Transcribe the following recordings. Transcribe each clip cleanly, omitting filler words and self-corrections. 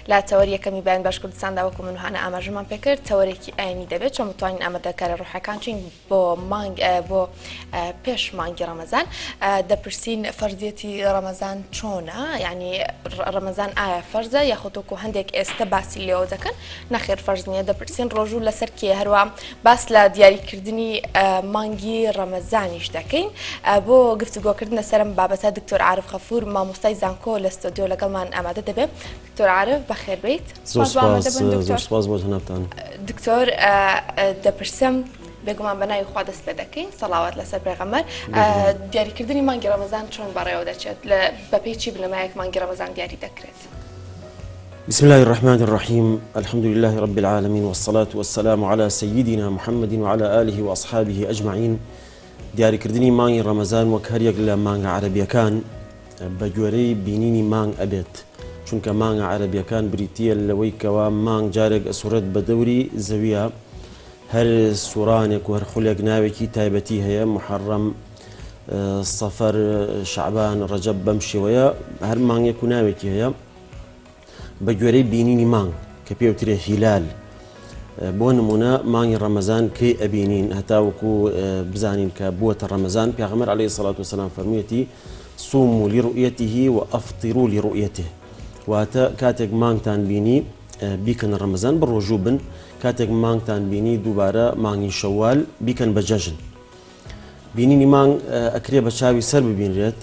لا توري كمي بين باش كردستان دا وكم منه أنا أمرجمان بكر توري أني دبت شو متوانين أما ذكر روحي كانشين بو مانج بو بيش مانج رمضان دبرسين فرضيتي رمضان شونا يعني رمضان فرزة ياخدوكو هندك استباسي اللي وذكر نخير فرزني دبرسين رجول لسركي هروا بس لا دياري كردني مانجي رمضانيش دكين بو قفتو كردنا سلام بابتا دكتور عارف خفور ما مستي زانكو الاستوديو لقلمان أمادة دبي دكتور عارف بخير بيت سپاس بۆ جەنابتان دكتور دبرسم بێگومان بەناوی خوا دەست پێ دەکەین سەڵاوات لەسەر پێغەمبەر دیاریکردنی مانگی ڕەمەزان چۆن بەڕێوە دەچێت بە پێی چی بنەمایەک مانگی ڕەمەزان دیاری دەکرێت بسم الله الرحمن الرحيم الحمد لله رب العالمين والصلاة والسلام على سيدنا محمد وعلى آله وأصحابه أجمعين دیاری کردنی مانگی ڕەمەزان وەک هەر یەک لە مانگە عەرەبیەکان بە گوێرەی بینینی مانگ ئەبێت چونکە مانگە عەرەبیەکان بریتیە لەوەی کەوا مانگ جارێک ئەسوورەت بە دەوری زەویە هەر سوورانێک و هەر خولێک ناوێکی تایبەتی هەیە محەڕەم سەفەر شەعبان ڕەجەب بەم شێوەیە هەر مانگێک و ناوێکی هەیە بە گوێرەی بینینی مانگ کە پێوترێ هیلال بۆ نمونە مانگی ڕەمەزان کەی ئەبینین هەتا وەکو بزانین کە بووەتە ڕەمەزان پێغەمبەر عەلەیهی سەڵات وسەلام فەرموویەتی صوموا لرؤيته وأفطروا لرؤيته واتە کاتێک مانگتان بینی بیکەن ڕەمەزان بڕۆژوو بن کاتێک مانگتان بینی دووبارە مانگی شەوال بیکەن بە جەژن بینینی مانگ ئەکرێ بە چاوی سەر ببینرێت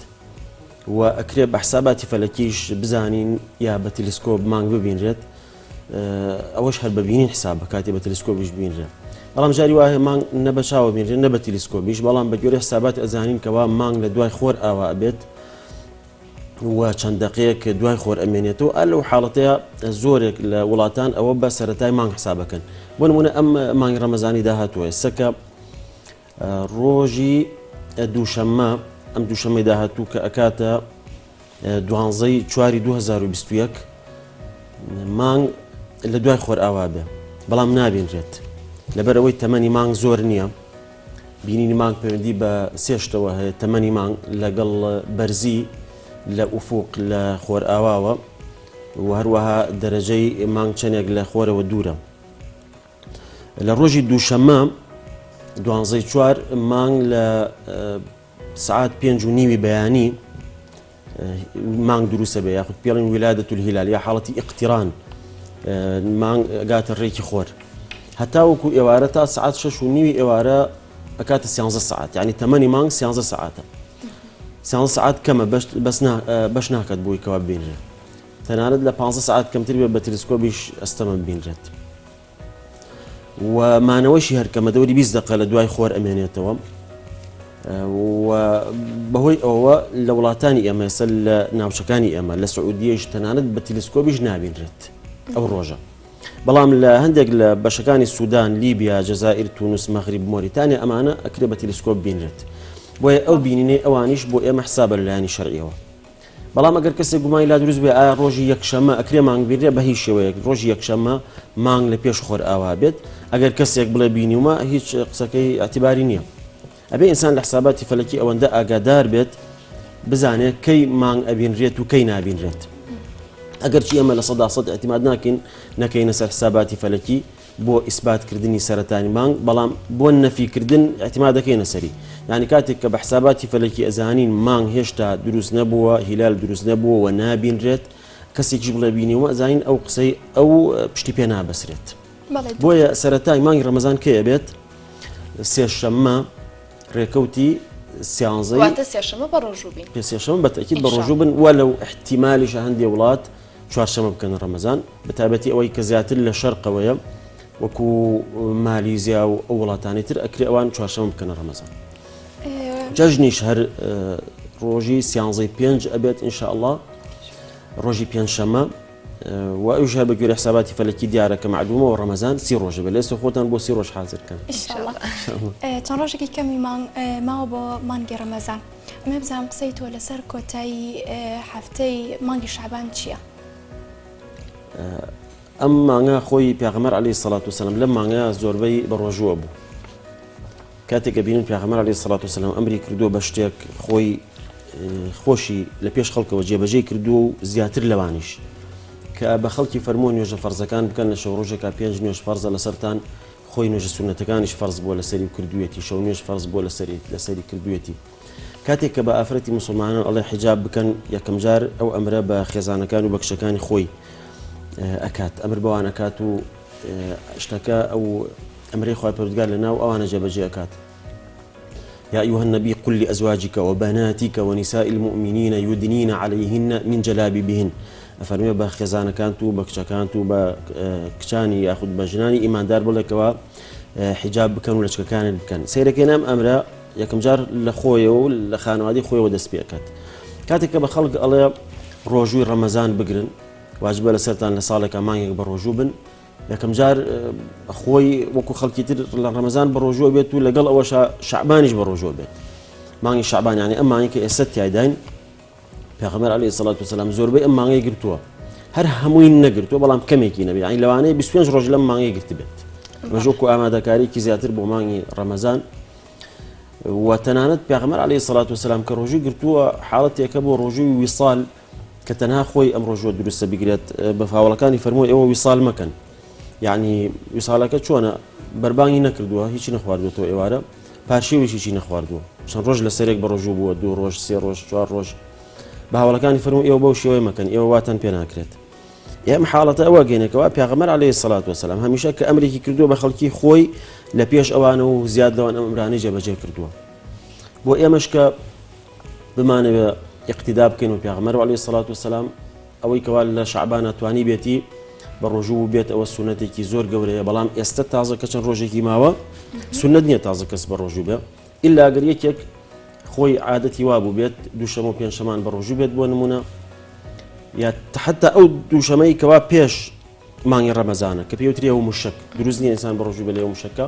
و ئەکرێ بە حساباتی فەلەکیش بزانین یا بە تەلەسکۆپ مانگ ببینرێت ئەوەش هەر بە بینین حسابە کاتی بە تەلەسکۆپیش بینرێت بەڵام جاری وایە مانگ نە بە چاوە بینرێت نە بە تەلەسکۆپیش بەڵام بە گوێرەی حسابات ئەزانین کەوا مانگ لە دوای خۆر ئاوا ئەبێت و چەند دقەیەک دوای خۆر ئەمێنێتەوە لەو حاڵەتەیە زۆرێک لە وڵاتان ئەوە بە سەرەتای مانگ حسابەکەن بۆ نمونە ئەم مانگی ڕەمەزانی داهاتووە سەکە ڕۆژی دووشەممە ئەم دووشەممەی داهاتوو کە ئەکاتە 12/4/2021 مانگ لە دوای خۆر ئاوا بێ بەڵام نابینرێت لەبەرەوەی تەمەنی مانگ زۆر نییە بینینی مانگ پەیوەندی بە سێشتەوە هەیە تەمەنی مانگ لەگەڵ بەرزی لە ئوفوق لە خۆر ئاواوە و هەروەها دەرەجەی مانگ چەندێک لە خۆرەوە دوورە لە ڕۆژی دووشەممە 12/4 مانگ لە سعات 5:30 بەیانی مانگ دروستە بێ یاخود پێڵین ولادەت الهیلال یا حاڵەتی ئیقتیران مانگ ئەگاتە ڕێکی خۆر هەتا وەکو ئێوارە تا سعات 6:30 ئێوارە ئەکاتە 13 سعات یعنی تەمەنی مانگ 13 سعاتە 13 سعات کەمە بەش ناکات بۆی کەوا ببینرێت تەنانەت لە 15 سعات کەمتر بێ بە تەلەسکۆپیش ئەستەمە ببینرێت و مانەوەشی هەر کەمە دەوری 20 دقە لە دوای خۆر ئەمێنێتەوە و بەهۆی ئەوە لە وڵاتانی ئێمە ئێستا لە ناوچەکانی ئێمە لە سعودیەش تەنانەت بە تەلەسکۆپیش نابینرێت ئەو ڕۆژە بەڵام لە هەندێک لە بەشەکانی سوودان لیبیا جەزائیر تونس مەغریب مۆریتانیا ئەمانە ئەکرێ بە تەلەسکۆپ بینرێت بۆیە ئەو بینینەی ئەوانیش بۆ ئێمە حسابە لەلایەنی شەرعیەوە بەڵام ئەگەر کەسێک گومانی لا دروست بێ ئایا ڕۆژی یەکشەممە ئەکرێ مانگ بینرێت بە هیچ شێوەیەک ڕۆژی یەکشەممە مانگ لە پێش خۆر ئاوا بێت ئەگەر کەسێک بڵێ بینیومە هیچ قسەکەی ئەتیباری نییە ئەبێ ئینسان لە حساباتی فەلەکی ئەوەندە ئاگادار بێت بزانێت کەی مانگ ئەبینرێت و کەی نابینرێت ئەگەر چی ئەمە لە 100% ئەتیماد نەکەینە سەر حساباتی فەلەکی بۆ ئیسباتکردنی سەرەتانی مانگ بەڵام بۆ نەفیکردن ئەتیماد دەکەینە سەری یعنی کاتێک کە بە حساباتی فەلەکی ئەزانین مانگ هێشتا دروست نەبووە هیلال دروست نەبووە و نابینرێت کەسێکی بڵێ بینیوە ئەزانین ئەو قسەی ئەو پشتی پێ نابەسرێت بۆیە سەرەتای مانگی ڕەمەزان کەیە بێت سێشەممە ڕێکەوتی سێشەممە بە ڕۆژوو بین سێشەممە بەتەکید بە ڕۆژوو بن وە لەو احتیمالیشە هەندێ وڵات چوارشەمە بکەن ڕەمەزان بەتایبەتی ئەوەی کە زیاتر لە شەرقەوەیە وەکو مالیزیا و ئەو وڵاتانی تر ئەکرێ ئەوان چوارشەمە بکەنە ڕەمەزان جەژنیش هەر ڕۆژی 15 ئەبێت ئینشاءالله ڕۆژی پێنجشەمە و ئەوش هەر بە گوێرەی حساباتی فەلەکی دیارە کە معلومە و ڕەمەزان 30 ڕۆژە بێت لێستە خۆتان بۆ 30 ڕۆژ حازرکەن چەند ڕۆژێکی کەمی ماوە بۆ مانگی ڕەمەزان ئەمێ بزانم قسەی تۆ لەسەر کۆتایی هەفتەی مانگی شەعبان چییە؟ ئەم مانگە خۆی پێغەمبەر عەلەیهی سەڵات وسەلام لەم مانگە زۆربەی بە ڕۆژووە بوو کاتێک کە بینین پێغەمبەر عەلەیهی سەڵات وسەلام ئەمری کردووە بە شتێک خۆی خۆشی لە پێش خەڵکەوە جێبەجێ کردووە و زیاتر لەوانیش کە بە خەڵکی فەرموو نوێژە فەرزەکان بکەن لە شەو ڕۆژێکا 5 نوێژ فەرزە لەسەرتان خۆی نوێژە سونەتەکانیش فەرز بووە لەسەری کردوێتی شەو نوێژ فەرز بووە لەسەری کردوێتی کاتێک کە بە ئافرەتی موسڵمانان ئەڵێ حیجاب بکەن یەکەم جار ئەو ئەمرە بە خێزانەکان و بەکشەکانی خۆی ئەکات ئەمر بەوان ئەکات و شتەکە ئەو ئەمرەی خۆی پەروەردگار لە ناو ئەوانە جێبەجێ ئەکات يا أيها النبي قل لأزواجك وبناتك ونساء المؤمنين يدنين عليهن من جلابيبهن أفرمي بخزانة كانتو بكشكانتو بكشاني ياخذ بجناني إيمان دار بلكوا حجاب بكن ولا كان بكن سيرك ينام أمره يكم جار لخويا ولخانوادي خويا ودس بيكات كاتك بخلق الله روجوي رمضان بقرن واجب لسرتان لصالك أمان يكبر روجوبن یەکەم جار خۆی وەکو خەڵکی تر لە ڕەمەزان بە ڕۆژوە بێت و لەگەڵ ئەوە شعبانیش بە ڕۆژوە بێت مانگی شعبان یعنی ئەم مانگی کە ئێستا تیایداین پێغەمبەر عەلەیهی سەڵات وسەلام زۆربەی ئەم مانگەی گرتووە هەر هەمووی نەگرتووە بەڵام کەمێکی نەبێت یعنی لەوانەیە 25 ڕۆژ لەم مانگەی گرت بێت مەژۆک و ئامادەکاریکی زیاتر بۆ مانگی ڕەمەزان و تەنانەت پێغەمبەر عەلەیهی سەڵات وسەلام کە ڕۆژووی گرتووە حاڵەتێکە بۆ ڕۆژووی ویساڵ کە تەنها خۆی ئەم ڕۆژوە دروستە بگرێت بە فاوڵەکانی فەرمووی ئێوە ویساڵ مەکەن يعني وصالك شونا برباني نكردوها هيك نخواردو ايوارا پاشیویش هیچی نخواردو چەند ڕۆژ لە سەرێک بە ڕۆژوو بووە 2 ڕۆژ 3 ڕۆژ 4 ڕۆژ باوەڵەکانی فەرموو ئێوە بەو شێوەیە مەکەن ئێوە واتان پێ ناکرێت ئێمە حاڵەتە ئەوە گەینەکەوە پێغەمبەر عەلەیهی سەڵات وسەلام هەمیشە کە ئەمرێکی کردووە بە خەڵکی خۆی لە پێش ئەوانە و زیاد لەوان ئەم ئەمرانەی جێبەجێ کردووە بۆ ئێمەش کە بمانەوێ اقتدا بکەین و پێغەمبەر عەلەیهی سەڵات وسەلام ئەوەی کەوا لە شەعبان ئەتوانی بێتی بە ڕۆژوو بێت ئەوە سونەتێکی زۆر گەورەیە بەڵام ئێستا تازە کە چەند ڕۆژێکی ماوە سونەت نییە تازە کەس بە ڕۆژوو بێ ئیلا ئەگەر یەکێک خۆی عادەتی وابوو بێت دووشەمە و پێنجشەمان بە ڕۆژوو بێت بۆ نمونە یا حتا ئەو دووشەمەی کەوا پێش مانگی ڕەمەزانە کە پێوتری ئەو مشک دروست نییە ئینسان بە ڕۆژوو بێ لە ئەو مشکە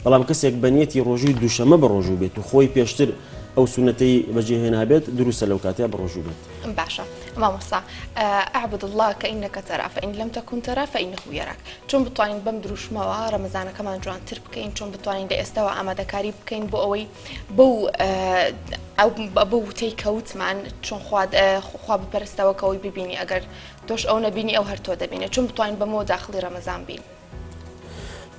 بەڵام کەسێک بەنیەتی ڕۆژووی دووشەمە بە ڕۆژوو بێت و خۆی پێشتر ئەو سونەتەی بەجێهێنا بێت دروستە لەو کاتەیە بە ڕۆژوو بێت باشە مامۆستا اعبد الله كأنك ترى فإن لم تكن ترى فإنه يراك چۆن بتوانین بەم دروشمەوە ڕەمەزانەکەمان جوانتر بکەین چۆن بتوانین لە ئێستاوە ئامادەکاری بکەین بۆ ئەوەی بەو وتەی کەوتمان چۆن خوا بپەرستەوەکەوەی ببینی ئەگەر تۆش ئەو نەبینی ئەو هەر تۆ دەبینێت چۆن بتوانین بەمەوە داخلی ڕەمەزان بین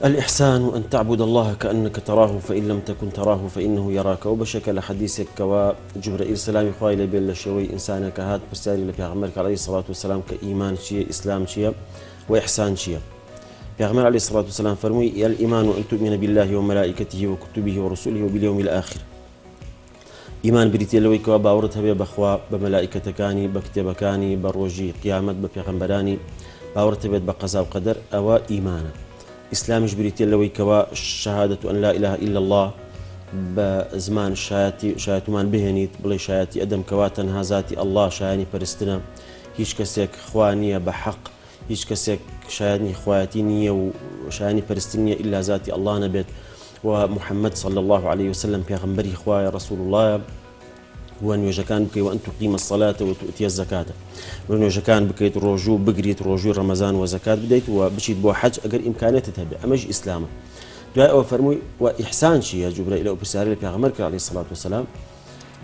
الإحسان أن تعبد الله كأنك تراه فإن لم تكن تراه فإنه يراك وبشكل حديثك كوا جبرائيل سلامي خوالي بين لشوي إنسانك هات برسالي لبيغمرك عليه الصلاة والسلام كإيمان شيء إسلام شيء وإحسان شيء بيغمر عليه الصلاة والسلام فرمي الإيمان أن تؤمن بالله وملائكته وكتبه ورسله وباليوم الآخر إيمان بريتي لوي كوا باورتها بخوا بملائكتكاني بكتبكاني بروجي قيامت ببيغمبراني باورتها بقضاء وقدر أو إيمانا إسلامش بريتي لوي كوا شهادة أن لا إله إلا الله بزمان شهادتمان بهنيت بلي شهادتي أدم كواتن هازاتي الله شهاني برستنا هيش كسيك خوانية بحق هيش كسيك شهاني خواتي نية وشهاني برستنية إلا ذاتي الله نبيت ومحمد صلى الله عليه وسلم بيغمبري خوايا رسول الله وأن يجكان بكي وأن تقيم الصلاة وتؤتي الزكاة وأن يجكان بكي روجو بقريت روجو رمضان وزكاة بديت وبشيت بو حج أجر إمكانيات تتبع أمج إسلامه دعاء وفرمي وإحسان شيء جبرائيل أو بساري بيغمرك عليه الصلاة والسلام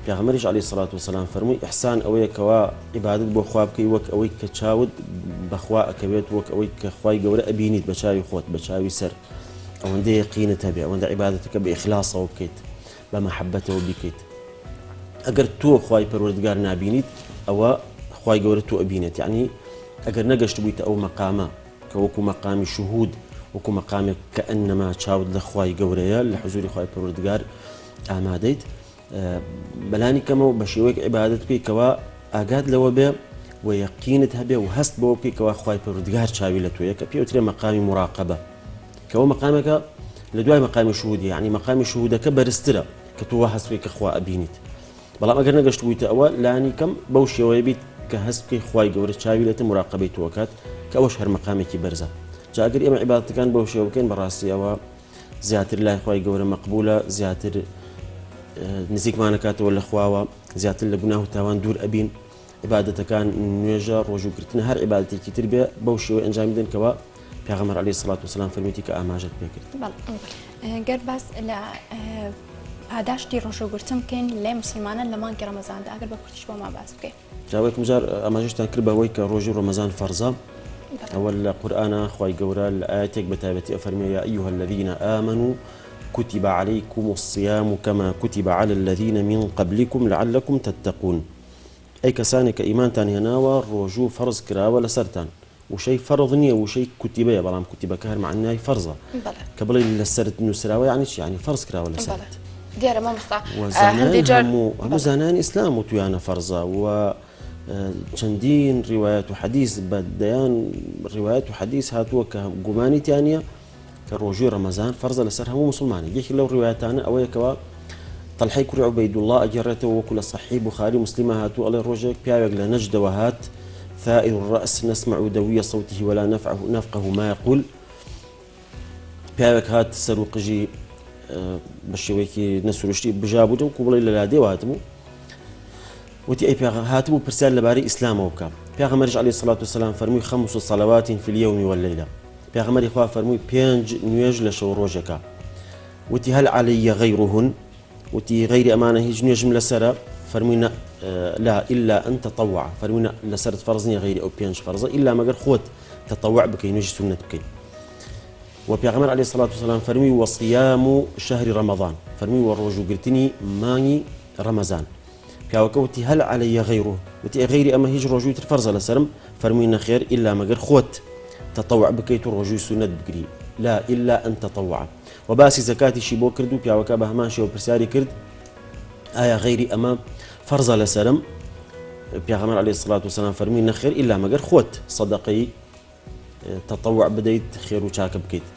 بيغمرش عليه الصلاة والسلام فرمي إحسان أويك كوا عبادة بو خوابكي وك أويك كتشاود بخوا أكبيت وك أويك كخواي قورة أبينيت بشاوي خوت بشاوي سر أو عنده يقين تبع وعنده عبادتك بإخلاصه وبكيت بمحبته وبكيت ئەگەر تۆ خوای پەروەردگار نابینیت ئەوە خوای گەورە تۆ ئەبینێت یعنی ئەگەر نەگەشت بوویتە ئەو مەقامە کە وەکو مەقامی شوهود وەکو مەقامێک کە ئەنەما چاود لە خوای گەورەیە لە حوزوری خوای پەروەردگار ئامادەیت بەلانی کەمەوە بە شێوەیەک عیبادەت بکەیت کەوا ئاگات لەوە بێ و یەقینت هەبێ و هەست بەوە بکەیت کەوا خوای پەروەردگار چاوی لە تۆیە کە پێوترێ مەقامی مراقەبە کەەوە مەقامێکە لە دوای مەقامی شوهودی یعنی مەقامی شوهودەکە بەرزترە کە تۆ هەست بکەیت کە خوا ئەبینیت بەڵام ئەگەر نەگەشت بوویتە ئەوە لانی کەم بەو شێوەیە بیت کە هەست بکەی خوای گەورە چاوی لێتە مراقەبەی تۆ کات کە ئەوەش هەر مەقامێکی بەرزە جا ئەگەر ئێمە عیبادەتەکان بەو شێوە بکەین بەڕاستی ئەوە زیاتر لای خوای گەورە مەقبولە زیاتر نزیکمانەکاتەوە لە خواوە زیاتر لە گوناه و تاوان دوور ئەبین عیبادەتەکان نوێژە ڕۆژوگرتن هەر عیبادەتێکی تر بێ بەو شێوە ئەنجام بدەن کەوە پێغەمبەر عەلەیهی سەڵات وسەلام فەرموویەتی کە ئاماژەت پێ کرد گەر باس لە پاداشتی ڕۆژوگرتن بکەین لێ مسلمانان لە مانگی ڕەمەزاندا ئەگەر بە کورتیش بۆ ما باس بکەین جاوەیەکم جار ئاماژەشتان کرد بەوەی کە ڕۆژی ڕەمەزان فەرزە أول قرآن خواي قورا الآياتك بتابتي أفرمي يا أيها الذين آمنوا كتب عليكم الصيام كما كتب على الذين من قبلكم لعلكم تتقون أي كسانك إيمان تاني هناوى الرجوع فرض كراوة لسرتان وشيء فرضني وشيء كتب يا بلام كتب كهر مع أنها فرضة قبل اللي لسرت نسراوة يعني فرض كراوة لسرت ديار ما مصطع وزنان هم زنان إسلام وتيانا فرضة و چەندین ڕیوایەت و حەدیث بە دەیان ڕیوایەت و حەدیث هاتووە کە گومانی تیانە کە ڕۆژووی ڕەمەزان فەرزە لەسەر هەموو مسلمانی یەکی لەو ڕیوایەتانە ئەوەیەکەوە طەلحەی کوڕی عوبەیدوڵڵا ئەگەڕێتەوە وەکو لە صەحیح بوخاری مسلمە هاتووە ئەڵێ ڕۆژێک پیاوێک لە نەجدەوە هات ثائر الرأس نسمع دوي صوته ولا نفقه ما يقول پیاوێک هات سەر و قژی بە شێوەیەکی نەسروشتی بژابوو و بڵێ لە لادێوە هاتبوو وتي أي بيغ هاتبو برسال لباري إسلام وبكا بيغمرج عليه الصلاة والسلام فرمي 5 صلوات في اليوم والليلة بيغمر إخوة فرمي بينج نيوج لشوروجكا وتي هل علي غيرهن وتي غير أمانة هيج نيجم لسرة فرمينا لا إلا أن تطوع فرمينا لسرة فرزني غيري أو بينج فرزة إلا ما قال خوت تطوع بكي نيجي سنة بكي وبيغمر عليه الصلاة والسلام فرمي وصيام شهر رمضان فرمي والرجو قلتني ماني رمضان پیاوەکەوتی هەل علي غيره وتی غيري ئەمە هیچ ڕۆژووی تر فەرزە لەسرم فەرمووی نەخێر إلا مەگەر خۆت تەطەوع بکەیت و ڕۆژووی سونەت بگری لا إلا أن تطوع و باسی زەکاتیشی بۆ کرد و پیاوەکە بە هەمان شێوە پرسیاری کرد ئایا غيري ئەمە فەرزە لەسرم پیاغەمبەر عليه الصلاة والسلام فەرمووی نەخێر إلا مەگەر خۆت سەدەقەی تەطەوع بدەیت خێر و چاکە بکەیت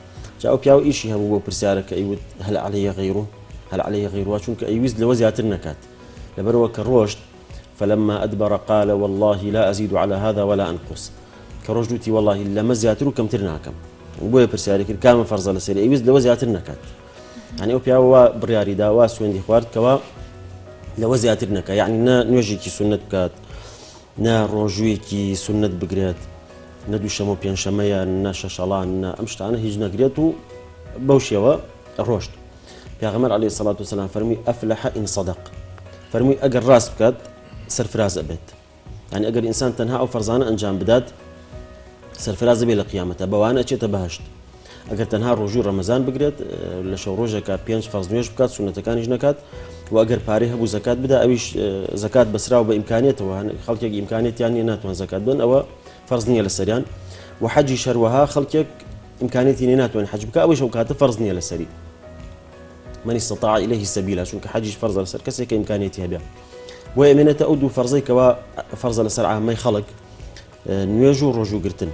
جا ئەو پیاوە ئیشی هەبوو بۆ پرسیارەکە ئەیوت هەل علي غيره هەل علي غيره چونکە ئەیویست لەوە زیاتر نەکات لبروا كروشت فلما أدبر قال والله لا أزيد على هذا ولا أنقص كروجتي والله لما زياتر كم ترناكم وبوي برسالك كام فرز لسري أيوز لو زياتر نكات يعني أوبيا هو برياري دا واسوين دي خوارد كوا لو زياتر نكا يعني نا نوجي كي سنة بكات نا روجوي كي سنة بقريت ندو شمو بيان شمايا نا شاشالان نا أمشتانا هيجنا قريتو بوشيوا الروشت بيغمر عليه الصلاة والسلام فرمي أفلح إن صدق فرمي أجر راس بكات سرفراز أبد يعني أجر إنسان تنها أو فرزانة أنجام بدات سرفراز بي لقيامته بوانا أشي تبهشت أجر تنها رجوع رمضان بقريت لشو روجك بينش فرز نيوش بكات سنة كان جنكات وأجر باريها بو زكاة بدا أويش زكاة بسراو بإمكانيته وهن خلقك إمكانيات يعني ناتوان زكاة بن أو فرزنية للسريان وحجي شروها خلقك إمكانيات ناتوان حج بكا أويش وكات فرزنية للسري من استطاع إليه السبيل شونك حجيش فرز لسر كسي كإمكانيتها بها ويمنة أودو فرزي كوا فرز لسر عام خلق نيجو رجو قرتن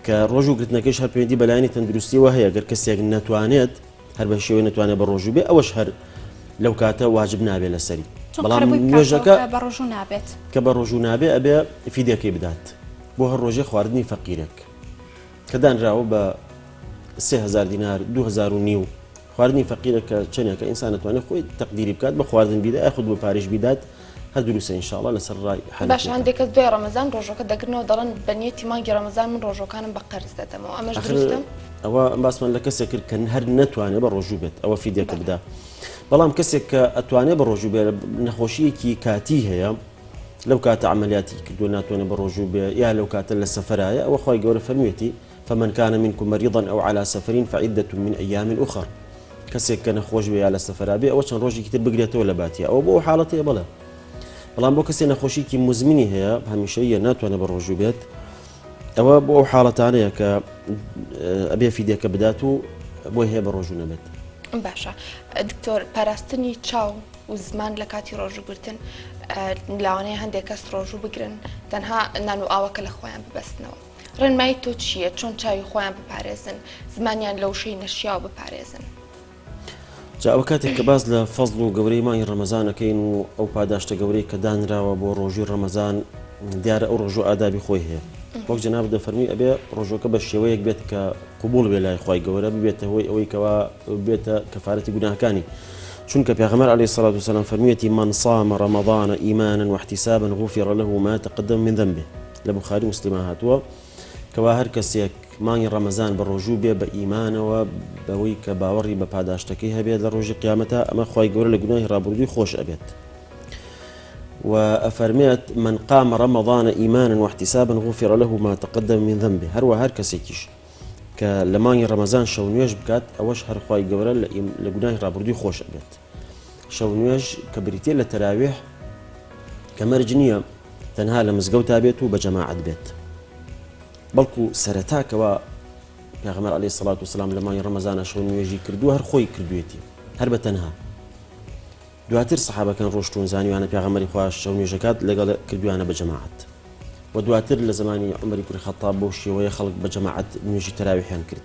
كرجو قرتنا كيش هر بيدي بلاني تندرستي وهي قر كسي نتوانيت هر بهشوي نتواني بالرجو بي أوش هر لو كاتا واجبنا به لسري بلام نيجا برجو نابت كبرجو نابي أبي في ديك بدات بو هالرجو خواردني فقيرك كدان راو ب 3000 دينار 2000 ونيو خواردنی فقیرەکە چەندێکە ئینسان ناتوانێت خۆی تەقدیری بکات بە خواردن بیدا یاخود بە پارێژ بیدات هەر دروستە ئینشاءڵڵا لەسەر ڕای حەل باش هەندێک کەس دوای ڕەمەزان ڕۆژەکە دەگرنەوە دەڵێن بە نیەتی مانگی ڕەمەزان من ڕۆژەکانم بە قەرز دەدەمەوە ئەمەش دروستە ئەوە باسمان لە کەسێک کرد کە هەر نەتوانێت بە ڕۆژوو بێت ئەوە فیدیەکە بدا بەڵام کەسێک کە ئەتوانێت بە ڕۆژوو بێت نەخۆشیەکی کاتی هەیە لەو کاتە عملیاتی کردو ناتوانێت بە ڕۆژوو بێت یا لەو کاتە لە سەفەرایە ئەوە خۆی گەورە فەرموویەتی فمن كان منكم مريضا أو على سفر فعدة من أيام أخر کەسێک کە نەخۆش بێ یا لە سەفەرا بێ ئەوە چەند ڕۆژێکی تر بگرێتەوە لە باتیە ئەوە بۆ حاڵەتەیە بەڵێ بەڵام بۆ کەسێک نەخۆشیکی مزمینی هەیە هەمیشەیە ناتوانێت بە ڕۆژوو بێت ئەوە بۆ ئەو حاڵەتانەیە کە ئەبێ فیدیەکە بدات و بۆی هەیە بە ڕۆژوو نەبێت باشە دکتۆر پاراستنی چاو و زمان لە کاتی ڕۆژوگرتن لەوانەیە هەندێک کەس ڕۆژوو بگرن تەنها نان و ئاوەکە لە خۆیان ببەستنەوە ڕێنمایی تۆ چییە چۆن چاوی خۆیان بپارێزن زمانیان لەو شەی نەشیاو بپارێزن جا ئەو کاتێک کە باز لە فەزڵ و گەورەی مانگی ڕەمەزانەکەین و ئەو پاداشتە گەورەی کە دانراوە بۆ ڕۆژووی ڕەمەزان دیارە ئەو ڕۆژوو ئادابی خۆی هەیە وەک جەناب دەفەرمووی ئەبێ ڕۆژەکە بە شێوەیەک بێت کە قبول بێ لای خی گەورە ببێتە هۆی ئەوەی کەوا بێتە کەفارەتی گوناهەکانی چونکە پێغەمبەر عەلەیهی السەڵاتو وەسەلام فەرموویەتی من صام رمضان إيمانا واحتسابا غفر له ما تقدم من ذنبه لە بوخاری مسلمە هاتووە کەوا هەر کەسێک مانگی ڕەمەزان بە ڕۆژوو بێ بە ئیمانەوە بەوەی کە باوەڕی بە پاداشتەکەی هەبێت لە ڕۆژی قیامەتە ئەمە خی گەورە لە گوناهی ڕابردووی خۆش ئەبێت وأفرميت من قام رمضان إيمانا واحتسابا غفر له ما تقدم من ذنبه هر كسيكيش كلماني رمضان شونيش بكات أوش هر خواي قورا لقناه رابردي خوش أبيت شونيش كبريتين للتراويح كمرجنية تنها لمزقوتها بيت وبجماعة بيت بلكو سرتاك و پیغمبر عليه الصلاة والسلام لما رمضان شونيجي كردو هر خوي كردويتي هر بتنها دواتر صحابة كان روشتون زاني وانا پیغمبري خواش شونيجكات لقال كردويانا بجماعة ودواتر لزماني عمر كل خطاب بوشي ويخلق بجماعة نيجي تراويحيان كرت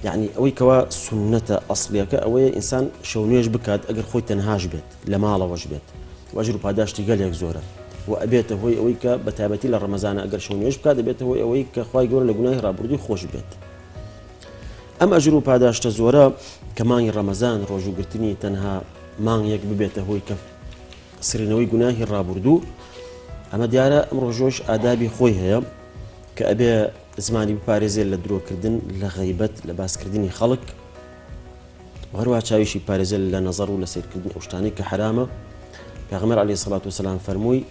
يعني اوي كوا سنة اصلية كاوي انسان شونيج بكات اقر خوي تنهاج بيت لما الله وج بيت واجرو باداش تقال يك زوره وابيته هو اويك بتابتي لرمضان اقر شونيج بكات ابيته هو اويك خواي يقول لقناه رابردي خوش بيت أم أجرو باداش تزورا كمان رمضان روجو قرتني تنها مان يك ببيته هو كف سرينوي قناه الرابردو أما ديارة أم روجوش آدابي خوي هيا كأبي زماني بباريزيل لدرو كردن لغيبت لباس كردني خلق وهروها شاويشي باريزيل لنظر ولا سير كردني أوشتاني كحرامة پیغمبر عليه الصلاة والسلام فرموي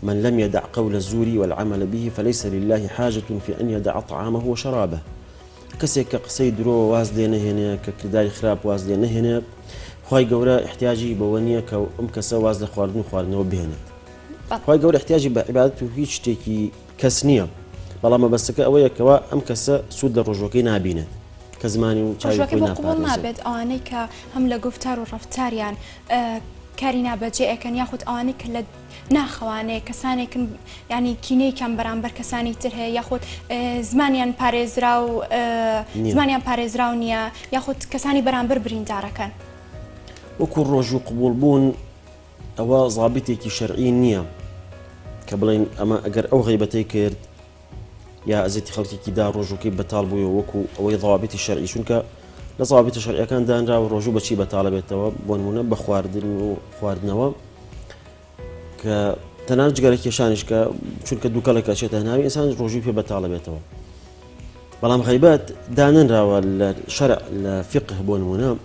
من لم يدع قول الزور والعمل به فليس لله حاجة في أن يدع طعامه وشرابه كسيك قصي درو واز لي نهنه ككرداري خراب واز لي نهنه خوي قورا احتياجي بونيه كم كسا واز لخواردن خواردنو بهنه خوي قورا احتياجي بعبادته هيج تيكي كسنيه بلا ما بس اويا كوا ام كسا سود الرجوكي نابينه كزماني وشاي كوينا قبول نابد اواني هم لغفتار ورفتار يعني كارينا بجي كان ياخذ اواني كل ناخوانه كساني كن يعني كيني كان برامبر كساني تره ياخذ زمانيان باريزراو زمانيان باريزراو نيا ياخذ كساني برامبر برينداركن وكل رجو قبول بون او ضابطي شرعي نيا كبلين اما اگر او غيبتي كرد يا ازيتي خلقي كي دار رجو كي بطالبو وكو او ضابطي الشرعي شنك لضابط الشرعي كان دان راو رجو بشي بطالبته بون من بخواردن وخواردنوا ك تنانج قالك يشانش ك چونك دوكالك اشياء هناوي انسان روجي في بطالبته بلام غيبات دانن راو الشرع الفقه بون منا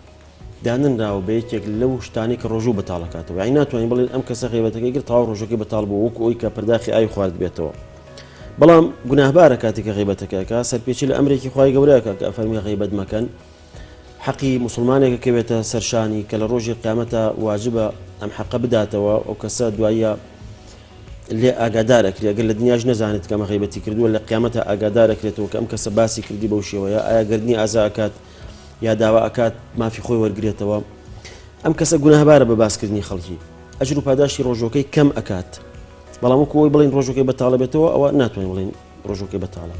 دانن راو بيتك لو شتاني كروجو بطالكاته يعني ناتو يعني بل امكس غيبتك يقر طاو روجو كي بطالبو وكو اي كبرداخي اي خوارد بيته بلام گناه باركاتك غيبتك كا سربيتي الامريكي خوي غوريك كافرمي غيبت مكان حقي مسلمانك كبيته سرشاني كلا روجي قيامته واجبه ام حق بداته وكساد ويا اللي اقدارك اللي قال الدنيا نزانت كما غيبتي كردو ولا قيامتها اقدارك لتو كم كسباسي كردي بوشي ويا ايا قردني ازاكات يا داواكات ما في خوي ورقريتوا ام كس قناه بار بباس كردني خلقي اجرو باداشي روجوكي كم اكات بلا مكو بلين روجوكي بطالبته او ناتوين بلين روجوكي بطاله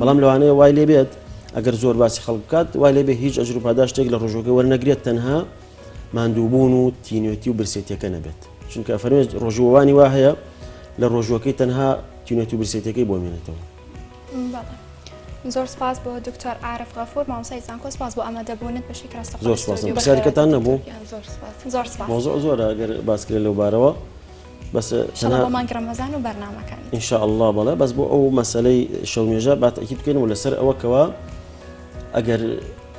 بلام لو انا واي لي بيت اگر زور باسي خلقات واي لي به هيج اجرو باداش تقل روجوكي ورنقريت تنها ماندوبونو تينيوتي وبرسيتي كنبت چونك افرمي روجواني واهيا للروجوكي تنها تينيوتي وبرسيتي كي بومينتو زور سپاس بۆ دکتۆر عارف غەفور مامۆستای زانکۆ سپاس بۆ ئامادەبوونت بە شکر ڕاستەقینی زۆر سپاس پرسیارەکەتان نەبوو زۆر سپاس مۆزوع زۆرە ئەگەر باس کرێت لەو بارەوە بەس تەنها بۆ مانگی ڕەمەزان و بەرنامەکانی ئین شاء الله بەڵێ بەس بۆ ئەو مەسەلەی شەونێژە با تەکید بکەین و لەسەر ئەوەکەوە ئەگەر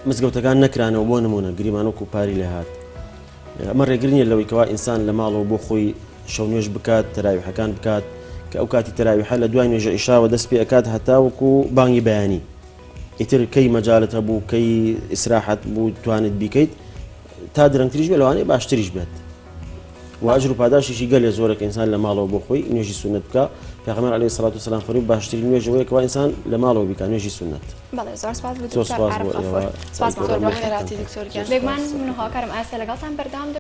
مزگەوتەکان نەکرانەوە بۆ نمونە گریمانۆک و پاری لێ هات ئەمە ڕێگرنیە لەوەی کەوا ئینسان لە ماڵەوە بۆ خۆی شەونێژ بکات تەراویحەکان بکات کە ئەو کاتی تەراویحە لە دوای نوێژە ئیشاوە دەست پێ ئەکات هەتاوەکو بانگی بەیانی ئیتر کەی مەجالت هەبوو کەی ئیسراحەت بوو توانێت بیکەیت تا درەنگتریش بێت لەوانەیە باشتریش بێت و ئەجر و پاداشیشی گەلێ زۆرە کە ئینسان لە ماڵەوە بۆ خۆی نوێژی سونەت بکە پێغەمبەر عەلەیهی سەڵات وسەلام فەرمووی باشترین نوێژەوەیە کەوا ئینسان لە ماڵەوە بیکات نوێژی سونەت بەڵێ زۆر سپاس بۆ دکتۆر عارف غەفور سپاس بۆ دکتۆر گیان بێگومان من هاوکارم ئاستا لەگەڵتان بەردەوام